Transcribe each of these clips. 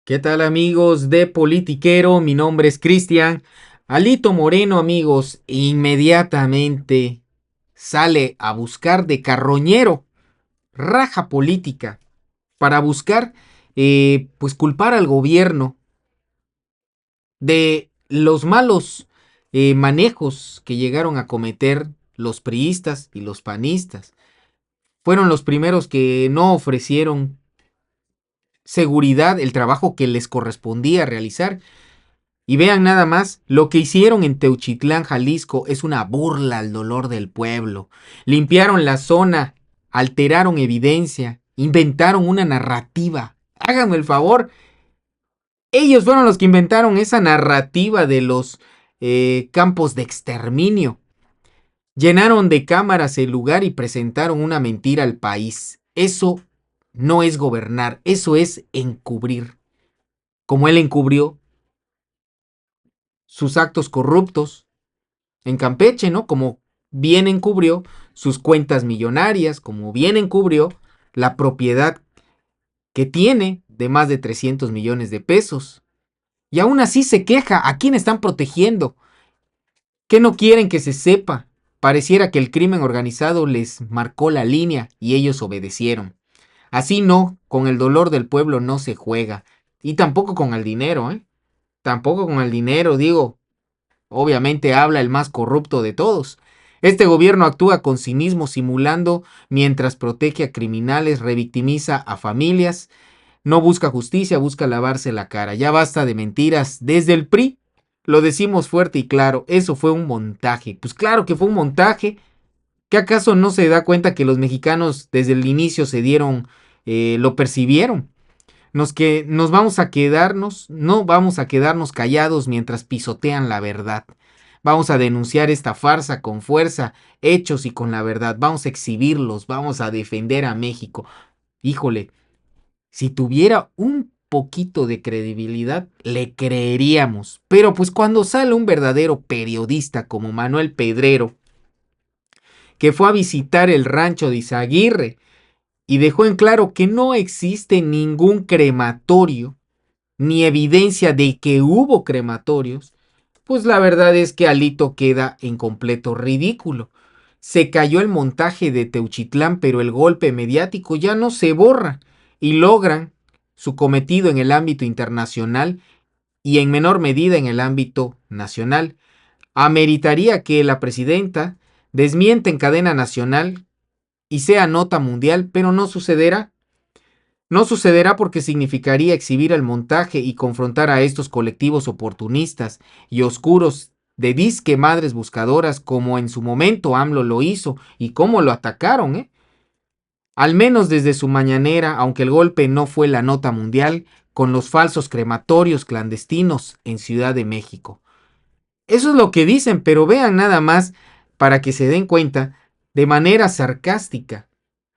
¿Qué tal amigos de Politiquero? Mi nombre es Cristian. Alito Moreno, amigos, inmediatamente sale a buscar de carroñero, raja política, para buscar, pues culpar al gobierno de los malos manejos que llegaron a cometer los priistas y los panistas. Fueron los primeros que no ofrecieron seguridad, el trabajo que les correspondía realizar. Y vean nada más, lo que hicieron en Teuchitlán, Jalisco, es una burla al dolor del pueblo. Limpiaron la zona, alteraron evidencia, inventaron una narrativa. Háganme el favor. Ellos fueron los que inventaron esa narrativa de los campos de exterminio. Llenaron de cámaras el lugar y presentaron una mentira al país. Eso no es gobernar, eso es encubrir. Como él encubrió sus actos corruptos en Campeche, ¿no? Como bien encubrió sus cuentas millonarias, como bien encubrió la propiedad que tiene de más de 300 millones de pesos. Y aún así se queja. ¿A quién están protegiendo? ¿Qué no quieren que se sepa? Pareciera que el crimen organizado les marcó la línea y ellos obedecieron. Así no, con el dolor del pueblo no se juega. Y tampoco con el dinero, ¿eh? Tampoco con el dinero, digo. Obviamente habla el más corrupto de todos. Este gobierno actúa con cinismo simulando mientras protege a criminales, revictimiza a familias, no busca justicia, busca lavarse la cara. Ya basta de mentiras. Desde el PRI lo decimos fuerte y claro, eso fue un montaje. Pues claro que fue un montaje. ¿Qué acaso no se da cuenta que los mexicanos desde el inicio se dieron, lo percibieron? Nos vamos a quedarnos, no vamos a quedarnos callados mientras pisotean la verdad. Vamos a denunciar esta farsa con fuerza, hechos y con la verdad. Vamos a exhibirlos, vamos a defender a México. Híjole, si tuviera un poquito de credibilidad, le creeríamos. Pero pues cuando sale un verdadero periodista como Manuel Pedrero, que fue a visitar el rancho de Izaguirre, y dejó en claro que no existe ningún crematorio, ni evidencia de que hubo crematorios, pues la verdad es que Alito queda en completo ridículo. Se cayó el montaje de Teuchitlán, pero el golpe mediático ya no se borra y logran su cometido en el ámbito internacional y en menor medida en el ámbito nacional. Ameritaría que la presidenta desmiente en cadena nacional y sea nota mundial, pero no sucederá. No sucederá porque significaría exhibir el montaje y confrontar a estos colectivos oportunistas y oscuros de disque madres buscadoras como en su momento AMLO lo hizo y cómo lo atacaron, ¿eh? Al menos desde su mañanera, aunque el golpe no fue la nota mundial, con los falsos crematorios clandestinos en Ciudad de México. Eso es lo que dicen, pero vean nada más para que se den cuenta, de manera sarcástica.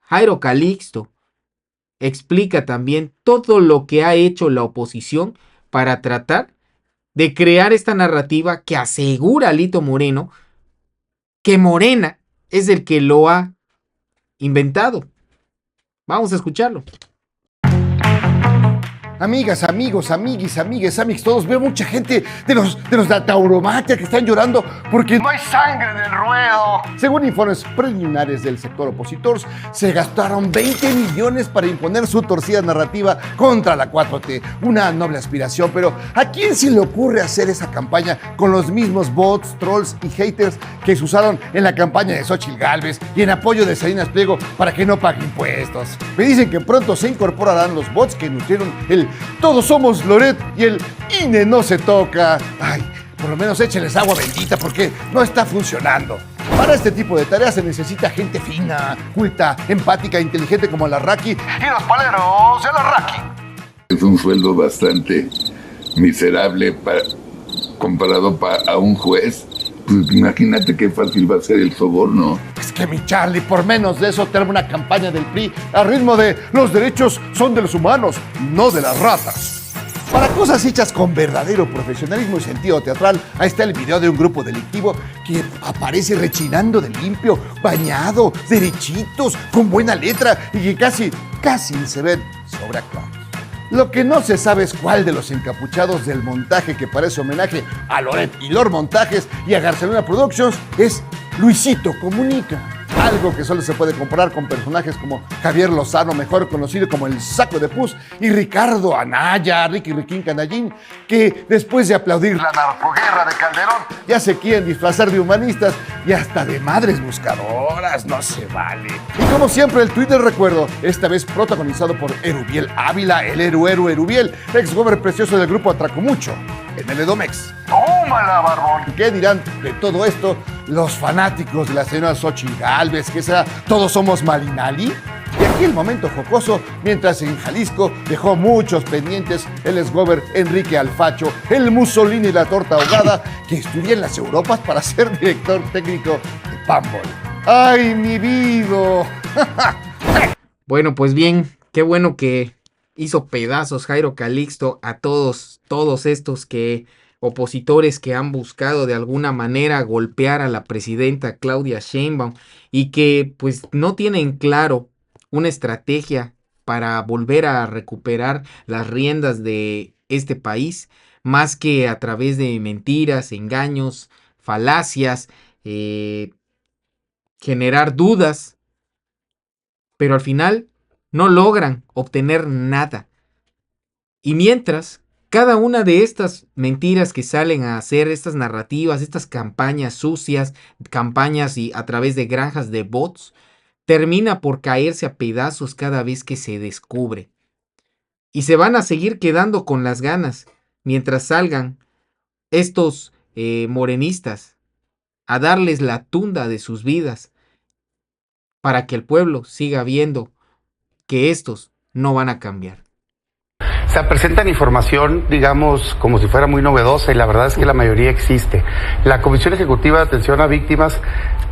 Jairo Calixto explica también todo lo que ha hecho la oposición para tratar de crear esta narrativa que asegura a Alito Moreno que Morena es el que lo ha inventado. Vamos a escucharlo. Amigas, amigos, amigues, todos veo mucha gente de la tauromaquia que están llorando porque no hay sangre en el ruedo. Según informes preliminares del sector opositor, se gastaron 20 millones para imponer su torcida narrativa contra la 4T. Una noble aspiración, pero ¿a quién se le ocurre hacer esa campaña con los mismos bots, trolls y haters que se usaron en la campaña de Xóchitl Gálvez y en apoyo de Salinas Pliego para que no pague impuestos? Me dicen que pronto se incorporarán los bots que nutrieron el Todos somos Loret y el INE no se toca. Ay, por lo menos échenles agua bendita porque no está funcionando. Para este tipo de tareas se necesita gente fina, culta, empática, inteligente como la Raki y los paleros de la Raki. Es un sueldo bastante miserable comparado a un juez. Pues imagínate qué fácil va a ser el soborno. Es que mi Charlie, por menos de eso, te arma una campaña del PRI al ritmo de los derechos son de los humanos, no de las ratas. Para cosas hechas con verdadero profesionalismo y sentido teatral, ahí está el video de un grupo delictivo que aparece rechinando de limpio, bañado, derechitos, con buena letra y que casi se ven sobreactuados. Lo que no se sabe es cuál de los encapuchados del montaje que parece homenaje a Loret y Lord Montajes y a Garceluna Productions es Luisito Comunica. Algo que solo se puede comparar con personajes como Javier Lozano, mejor conocido como el Saco de Pus, y Ricardo Anaya, Ricky Riquín Canallín, que después de aplaudir la narcoguerra de Calderón, ya se quieren disfrazar de humanistas y hasta de madres buscadoras. No se vale. Y como siempre, el tuit del recuerdo, esta vez protagonizado por Erubiel Ávila, el héroe Erubiel, ex-gober precioso del grupo Atracumucho, en el Edomex. ¡Tómala, barbón! ¿Qué dirán de todo esto los fanáticos de la señora Xochitl Gálvez, que será Todos Somos Malinali? Y aquí el momento jocoso, mientras en Jalisco dejó muchos pendientes el exgober Enrique Alfacho, el Mussolini y la torta ahogada, que estudia en las Europas para ser director técnico de Pambol. ¡Ay, mi vida! Bueno, pues bien, qué bueno que hizo pedazos Jairo Calixto a todos estos opositores que han buscado de alguna manera golpear a la presidenta Claudia Sheinbaum y que pues no tienen claro una estrategia para volver a recuperar las riendas de este país, más que a través de mentiras, engaños, falacias, generar dudas, pero al final no logran obtener nada. Y mientras, cada una de estas mentiras que salen a hacer, estas narrativas, estas campañas sucias, campañas y a través de granjas de bots, termina por caerse a pedazos cada vez que se descubre. Y se van a seguir quedando con las ganas mientras salgan estos morenistas a darles la tunda de sus vidas para que el pueblo siga viendo que estos no van a cambiar. Se presentan información, digamos, como si fuera muy novedosa y la verdad es que la mayoría existe. La Comisión Ejecutiva de Atención a Víctimas,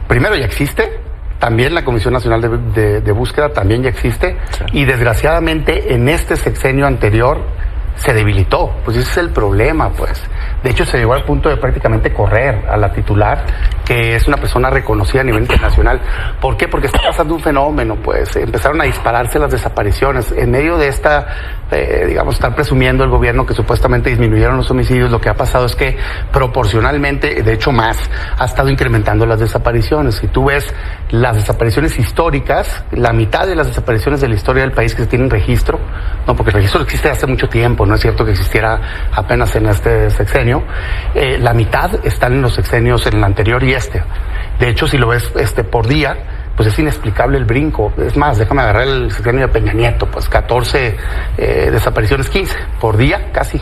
primero ya existe, también la Comisión Nacional de Búsqueda también ya existe y desgraciadamente en este sexenio anterior se debilitó, pues ese es el problema, pues. De hecho, se llegó al punto de prácticamente correr a la titular, que es una persona reconocida a nivel internacional. ¿Por qué? Porque está pasando un fenómeno, pues. Empezaron a dispararse las desapariciones. En medio de esta, digamos, estar presumiendo el gobierno que supuestamente disminuyeron los homicidios, lo que ha pasado es que proporcionalmente, de hecho más, ha estado incrementando las desapariciones. Si tú ves las desapariciones históricas, la mitad de las desapariciones de la historia del país que se tienen registro, no, porque el registro existe hace mucho tiempo, no es cierto que existiera apenas en este sexenio, la mitad están en los sexenios en el anterior y este. De hecho, si lo ves por día, pues es inexplicable el brinco. Es más, déjame agarrar el sexenio de Peña Nieto, pues 14 desapariciones, 15 por día casi,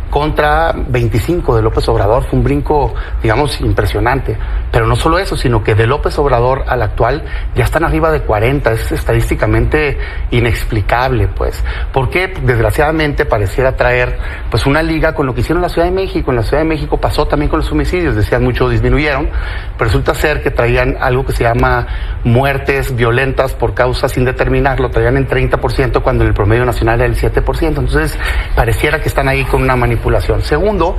contra 25 de López Obrador. Fue un brinco, digamos, impresionante. Pero no solo eso, sino que de López Obrador al actual ya están arriba de 40. Es estadísticamente inexplicable, pues. Porque desgraciadamente pareciera traer pues una liga con lo que hicieron en la Ciudad de México. En la Ciudad de México pasó también con los homicidios, decían mucho disminuyeron, pero resulta ser que traían algo que se llama muertes violentas por causas sin determinar, lo traían en 30% cuando en el promedio nacional era el 7%. Entonces pareciera que están ahí con una manipulación. Segundo,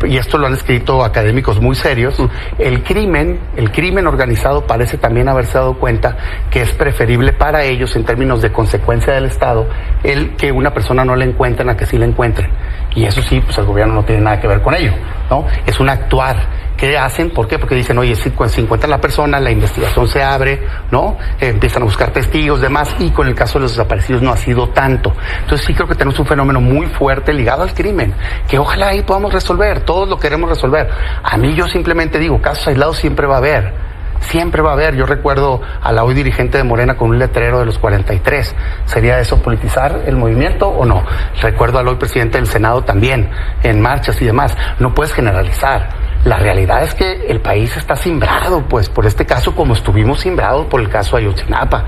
y esto lo han escrito académicos muy serios, el crimen organizado parece también haberse dado cuenta que es preferible para ellos en términos de consecuencia del Estado el que una persona no la encuentren a que sí la encuentren. Y eso sí, pues el gobierno no tiene nada que ver con ello, ¿no? Es un actuar. ¿Qué hacen? ¿Por qué? Porque dicen, oye, si encuentran la persona, la investigación se abre, ¿no? Empiezan a buscar testigos, demás, y con el caso de los desaparecidos no ha sido tanto. Entonces sí creo que tenemos un fenómeno muy fuerte ligado al crimen, que ojalá ahí podamos resolver, todos lo queremos resolver. A mí yo simplemente digo, casos aislados siempre va a haber. Siempre va a haber. Yo recuerdo a la hoy dirigente de Morena con un letrero de los 43. ¿Sería eso politizar el movimiento o no? Recuerdo al hoy presidente del Senado también, en marchas y demás. No puedes generalizar. La realidad es que el país está cimbrado, pues, por este caso, como estuvimos cimbrados por el caso Ayotzinapa.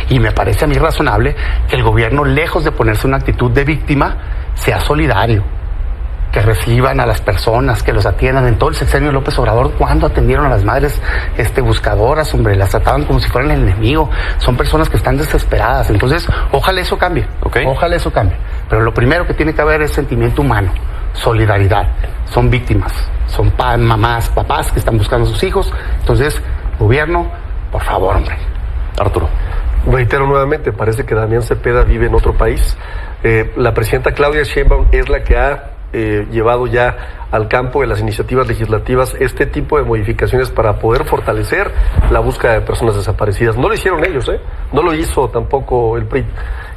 Y me parece a mí razonable que el gobierno, lejos de ponerse una actitud de víctima, sea solidario. Que reciban a las personas, que los atiendan. En todo el sexenio de López Obrador, ¿cuándo atendieron a las madres buscadoras, hombre? Las trataban como si fueran el enemigo. Son personas que están desesperadas. Entonces, ojalá eso cambie. Okay. Ojalá eso cambie. Pero lo primero que tiene que haber es sentimiento humano, solidaridad. Son víctimas, son mamás, papás que están buscando a sus hijos. Entonces, gobierno, por favor, hombre. Arturo. Reitero nuevamente, parece que Damián Cepeda vive en otro país. La presidenta Claudia Sheinbaum es la que ha llevado ya al campo de las iniciativas legislativas este tipo de modificaciones para poder fortalecer la búsqueda de personas desaparecidas. No lo hicieron ellos, no lo hizo tampoco el PRI.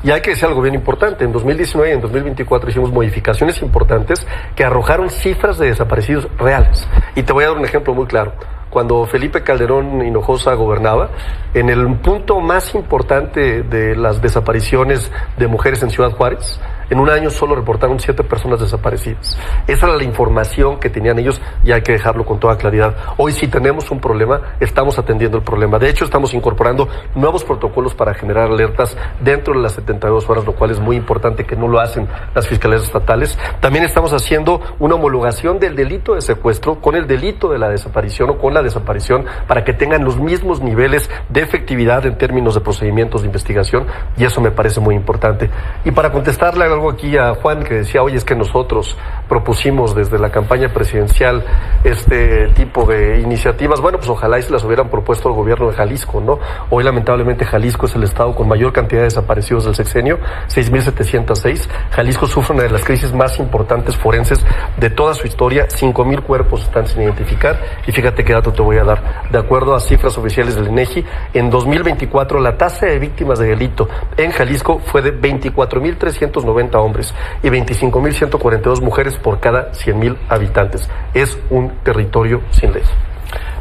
Y hay que decir algo bien importante, en 2019 y en 2024 hicimos modificaciones importantes que arrojaron cifras de desaparecidos reales. Y te voy a dar un ejemplo muy claro. Cuando Felipe Calderón Hinojosa gobernaba, en el punto más importante de las desapariciones de mujeres en Ciudad Juárez, en un año solo reportaron 7 personas desaparecidas. Esa era la información que tenían ellos y hay que dejarlo con toda claridad. Hoy sí tenemos un problema, estamos atendiendo el problema. De hecho, estamos incorporando nuevos protocolos para generar alertas dentro de las 72 horas, lo cual es muy importante que no lo hacen las fiscalías estatales. También estamos haciendo una homologación del delito de secuestro con el delito de la desaparición o con la desaparición para que tengan los mismos niveles de efectividad en términos de procedimientos de investigación, y eso me parece muy importante. Y para contestarle algo aquí a Juan, que decía, oye, es que nosotros propusimos desde la campaña presidencial este tipo de iniciativas. Bueno, pues ojalá y se las hubieran propuesto al gobierno de Jalisco, ¿no? Hoy lamentablemente Jalisco es el estado con mayor cantidad de desaparecidos del sexenio, 6,706. Jalisco sufre una de las crisis más importantes forenses de toda su historia, 5,000 cuerpos están sin identificar, y fíjate qué dato te voy a dar. De acuerdo a cifras oficiales del INEGI, en 2024 la tasa de víctimas de delito en Jalisco fue de 24,390 hombres y 25,142 mujeres por cada 100,000 habitantes. Es un territorio sin ley.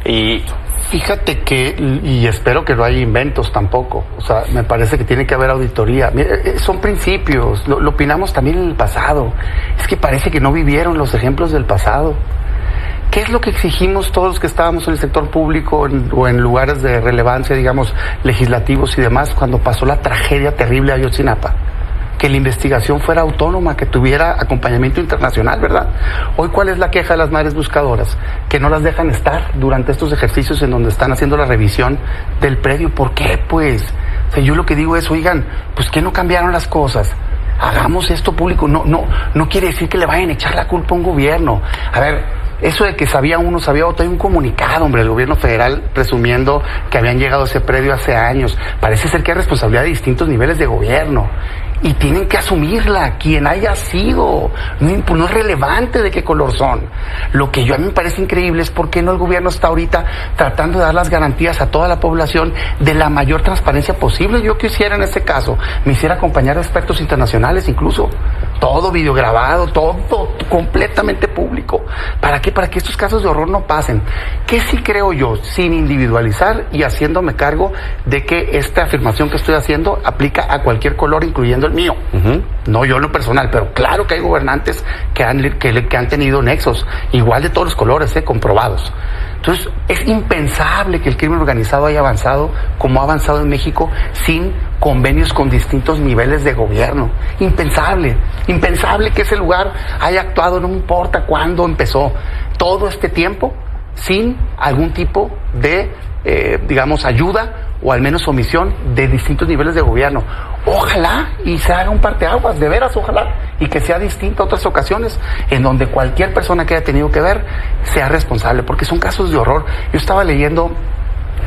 Y fíjate que, y espero que no haya inventos tampoco, o sea, me parece que tiene que haber auditoría. Son principios, lo opinamos también en el pasado. Es que parece que no vivieron los ejemplos del pasado. ¿Qué es lo que exigimos todos los que estábamos en el sector público o en lugares de relevancia, digamos, legislativos y demás, cuando pasó la tragedia terrible de Ayotzinapa? Que la investigación fuera autónoma, que tuviera acompañamiento internacional, ¿verdad? Hoy, ¿cuál es la queja de las madres buscadoras? Que no las dejan estar durante estos ejercicios en donde están haciendo la revisión del predio. ¿Por qué? Pues, o sea, yo lo que digo es, oigan, pues ¿qué no cambiaron las cosas? Hagamos esto público. No quiere decir que le vayan a echar la culpa a un gobierno. A ver, eso de que sabía uno, sabía otro, hay un comunicado, hombre, del gobierno federal presumiendo que habían llegado a ese predio hace años. Parece ser que hay responsabilidad de distintos niveles de gobierno. Y tienen que asumirla, quien haya sido. No es relevante de qué color son. Lo que a mí me parece increíble es por qué no el gobierno está ahorita tratando de dar las garantías a toda la población de la mayor transparencia posible. Yo quisiera en este caso, me hiciera acompañar de expertos internacionales incluso. Todo videograbado, todo completamente público. ¿Para qué? Para que estos casos de horror no pasen. ¿Qué sí creo yo? Sin individualizar y haciéndome cargo de que esta afirmación que estoy haciendo aplica a cualquier color, incluyendo el mío. No yo en lo personal, pero claro que hay gobernantes que han tenido nexos, igual de todos los colores, comprobados. Entonces, es impensable que el crimen organizado haya avanzado como ha avanzado en México sin convenios con distintos niveles de gobierno. Impensable que ese lugar haya actuado, no me importa cuándo empezó, todo este tiempo sin algún tipo de, digamos, ayuda o al menos omisión de distintos niveles de gobierno. Ojalá y se haga un parteaguas, de veras, ojalá, y que sea distinto a otras ocasiones en donde cualquier persona que haya tenido que ver sea responsable, porque son casos de horror. Yo estaba leyendo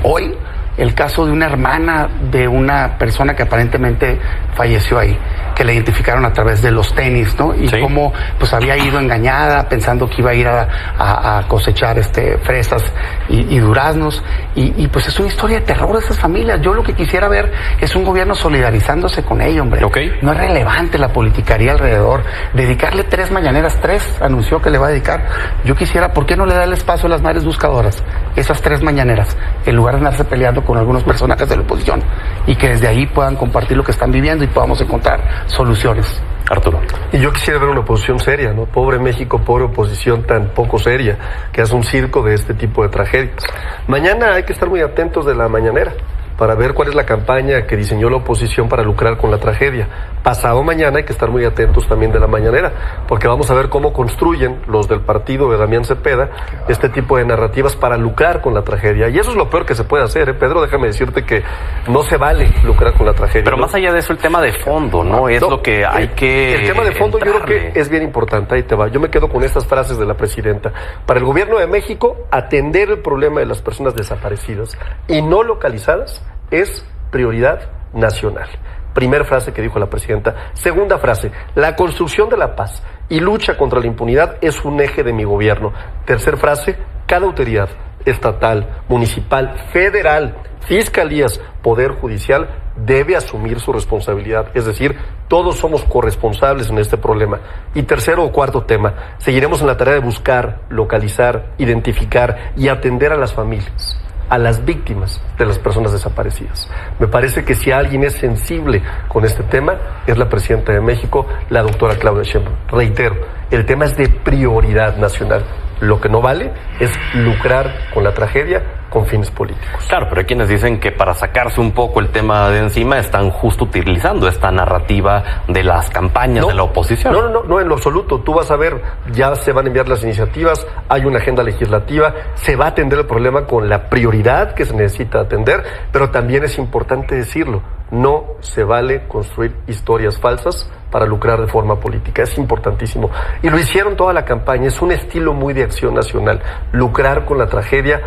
hoy el caso de una hermana de una persona que aparentemente falleció ahí, que la identificaron a través de los tenis, ¿no? Y sí, cómo pues había ido engañada pensando que iba a ir a cosechar fresas y duraznos, y pues es una historia de terror de esas familias. Yo lo que quisiera ver es un gobierno solidarizándose con ello, hombre. Okay. No es relevante la politicaría alrededor. Dedicarle 3 mañaneras, 3 anunció que le va a dedicar. Yo quisiera, ¿por qué no le da el espacio a las madres buscadoras? Esas 3 mañaneras, en lugar de andarse peleando con algunos personajes de la oposición, y que desde ahí puedan compartir lo que están viviendo y podamos encontrar soluciones. Arturo. Y yo quisiera ver una oposición seria, ¿no? Pobre México, pobre oposición tan poco seria, que hace un circo de este tipo de tragedias. Mañana hay que estar muy atentos de la mañanera para ver cuál es la campaña que diseñó la oposición para lucrar con la tragedia. Pasado mañana hay que estar muy atentos también de la mañanera, porque vamos a ver cómo construyen los del partido de Damián Cepeda este tipo de narrativas para lucrar con la tragedia. Y eso es lo peor que se puede hacer, Pedro, déjame decirte que no se vale lucrar con la tragedia. Pero más allá de eso, el tema de fondo, ¿no? Es lo que hay que... El tema de fondo yo creo que es bien importante, ahí te va. Yo me quedo con estas frases de la presidenta. Para el gobierno de México, atender el problema de las personas desaparecidas y no localizadas es prioridad nacional. Primera frase que dijo la presidenta. Segunda frase, la construcción de la paz y lucha contra la impunidad es un eje de mi gobierno. Tercera frase, cada autoridad estatal, municipal, federal, fiscalías, poder judicial debe asumir su responsabilidad. Es decir, todos somos corresponsables en este problema. Y tercero o cuarto tema, seguiremos en la tarea de buscar, localizar, identificar y atender a las familias, a las víctimas de las personas desaparecidas. Me parece que si alguien es sensible con este tema, es la presidenta de México, la doctora Claudia Sheinbaum. Reitero, el tema es de prioridad nacional. Lo que no vale es lucrar con la tragedia con fines políticos. Claro, pero hay quienes dicen que para sacarse un poco el tema de encima están justo utilizando esta narrativa de las campañas de la oposición. No, en lo absoluto. Tú vas a ver, ya se van a enviar las iniciativas, hay una agenda legislativa, se va a atender el problema con la prioridad que se necesita atender, pero también es importante decirlo, no se vale construir historias falsas para lucrar de forma política. Es importantísimo. Y lo hicieron toda la campaña. Es un estilo muy de Acción Nacional. Lucrar con la tragedia,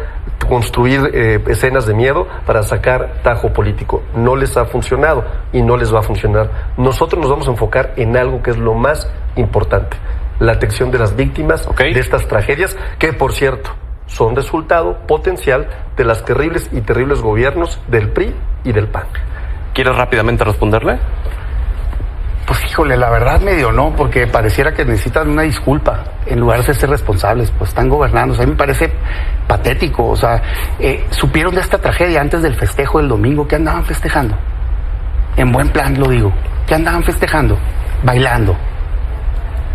construir escenas de miedo para sacar tajo político. No les ha funcionado y no les va a funcionar. Nosotros nos vamos a enfocar en algo que es lo más importante. La atención de las víctimas de estas tragedias, que por cierto, son resultado potencial de las terribles gobiernos del PRI y del PAN. ¿Quieres rápidamente responderle? Pues híjole, la verdad medio no, porque pareciera que necesitan una disculpa en lugar de ser responsables, pues están gobernando. O sea, a mí me parece patético. O sea, supieron de esta tragedia antes del festejo del domingo. ¿Qué andaban festejando? En buen plan lo digo. ¿Qué andaban festejando? Bailando.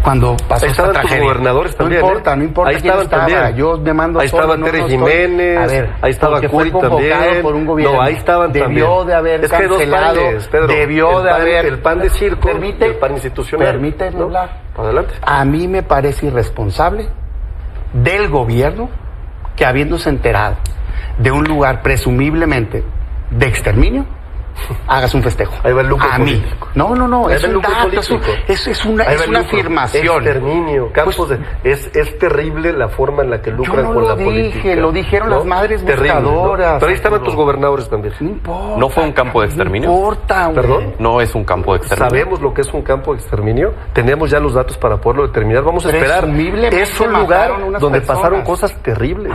Cuando pasó esta tragedia. Tus gobernadores también. No importa ahí quién estaban estaba. también. Yo me mando ahí solo, estaba Tere Jiménez, a ver, ahí estaba Curi también. Por un gobierno. No, ahí estaban debió también. de haber es que hay dos cancelado, panes, Pedro. debió de haber. El pan de circo, el pan institucional. Permíteme hablar. Adelante. A mí me parece irresponsable del gobierno que, habiéndose enterado de un lugar presumiblemente de exterminio, hagas un festejo. Ahí va el lucro político. No, es un dato, es una afirmación. Exterminio, campos es terrible la forma en la que lucran con la política. Lo dijeron las madres buscadoras. Pero ahí estaban tus gobernadores también. No importa. ¿No fue un campo de exterminio? No importa, ¿Perdón? No es un campo de exterminio. Sabemos lo que es un campo de exterminio, tenemos ya los datos para poderlo determinar, vamos a esperar. Es un lugar donde pasaron cosas terribles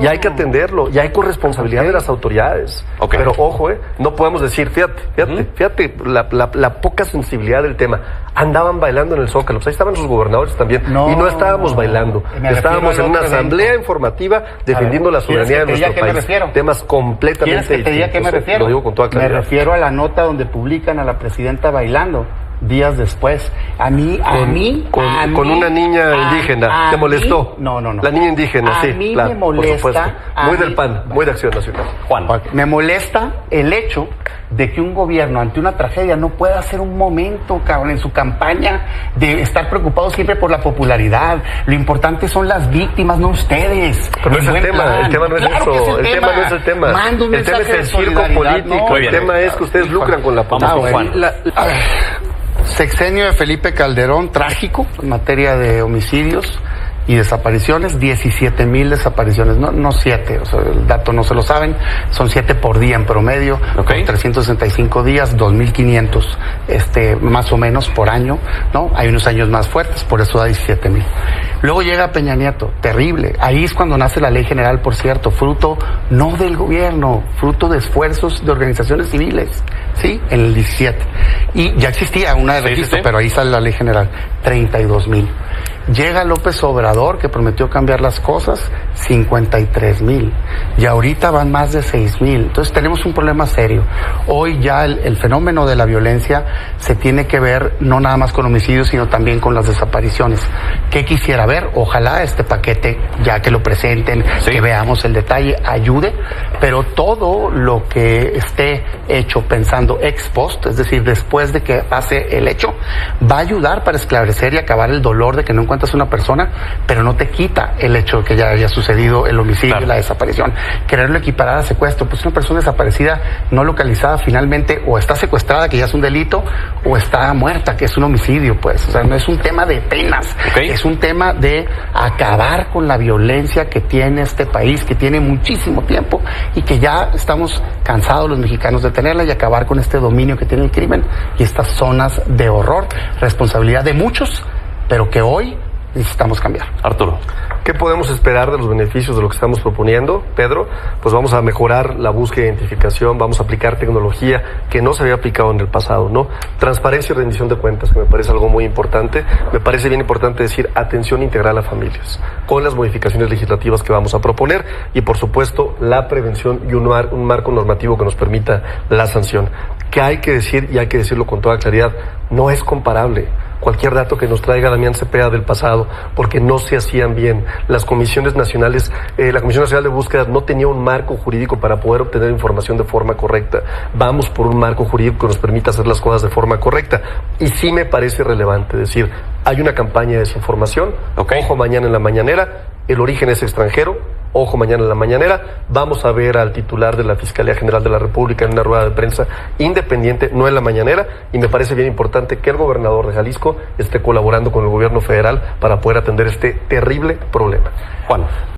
y hay que atenderlo, y hay corresponsabilidad de las autoridades. Pero ojo, no podemos decir, fíjate la poca sensibilidad del tema. Andaban bailando en el Zócalo, pues ahí estaban sus gobernadores también, y no estábamos bailando, estábamos en una asamblea informativa defendiendo la soberanía de nuestro país. Temas completamente distintos. ¿A qué me refiero? Lo digo con toda claridad. Me refiero a la nota donde publican a la presidenta bailando días después. Con una niña indígena. ¿Te molestó? No. La niña indígena, sí. A mí claro, me molesta. por supuesto. Muy del PAN, muy de Acción Nacional. Juan. Me molesta el hecho de que un gobierno ante una tragedia no pueda hacer un momento, cabrón, en su campaña de estar preocupado siempre por la popularidad. Lo importante son las víctimas, no ustedes. Pero no es el tema, el tema no es eso. El tema no es el tema. Mando un el tema es el circo político. El tema es que ustedes lucran con la política. Vamos con Juan. Sexenio de Felipe Calderón, trágico en materia de homicidios y desapariciones, 17,000 desapariciones, no 7, o sea, el dato no se lo saben, son 7 por día en promedio, por 365 días, 2,500 más o menos por año, ¿no? Hay unos años más fuertes, por eso da 17,000. Luego llega Peña Nieto, terrible, ahí es cuando nace la Ley General, por cierto, fruto no del gobierno, fruto de esfuerzos de organizaciones civiles, ¿sí? En el 17. Y ya existía una de registro, pero ahí sale la Ley General, 32,000. Llega López Obrador, que prometió cambiar las cosas, 53,000. Y ahorita van más de 6,000. Entonces tenemos un problema serio. Hoy ya el fenómeno de la violencia se tiene que ver no nada más con homicidios, sino también con las desapariciones. ¿Qué quisiera ver? Ojalá este paquete, ya que lo presenten, que veamos el detalle, ayude. Pero todo lo que esté hecho pensando ex post, es decir, después de que pase el hecho, va a ayudar para esclarecer y acabar el dolor de que no encuentras una persona, pero no te quita el hecho de que ya haya sucedido. sucedido el homicidio y la desaparición. Quererlo equiparar a secuestro, pues una persona desaparecida no localizada finalmente o está secuestrada, que ya es un delito, o está muerta, que es un homicidio, pues. O sea, no es un tema de penas, es un tema de acabar con la violencia que tiene este país, que tiene muchísimo tiempo y que ya estamos cansados los mexicanos de tenerla, y acabar con este dominio que tiene el crimen y estas zonas de horror, responsabilidad de muchos, pero que hoy necesitamos cambiar. Arturo. ¿Qué podemos esperar de los beneficios de lo que estamos proponiendo, Pedro? Pues vamos a mejorar la búsqueda de identificación, vamos a aplicar tecnología que no se había aplicado en el pasado, ¿no? Transparencia y rendición de cuentas, que me parece algo muy importante. Me parece bien importante decir atención integral a familias, con las modificaciones legislativas que vamos a proponer, y por supuesto la prevención y un marco normativo que nos permita la sanción. Que hay que decir, y hay que decirlo con toda claridad, no es comparable cualquier dato que nos traiga Damián Cepeda del pasado, porque no se hacían bien. Las comisiones nacionales, la Comisión Nacional de Búsqueda no tenía un marco jurídico para poder obtener información de forma correcta. Vamos por un marco jurídico que nos permita hacer las cosas de forma correcta. Y sí me parece relevante decir, hay una campaña de desinformación, ojo mañana en la mañanera, el origen es extranjero, ojo mañana en la mañanera, vamos a ver al titular de la Fiscalía General de la República en una rueda de prensa independiente, no en la mañanera, y me parece bien importante que el gobernador de Jalisco esté colaborando con el gobierno federal para poder atender este terrible problema. Juan.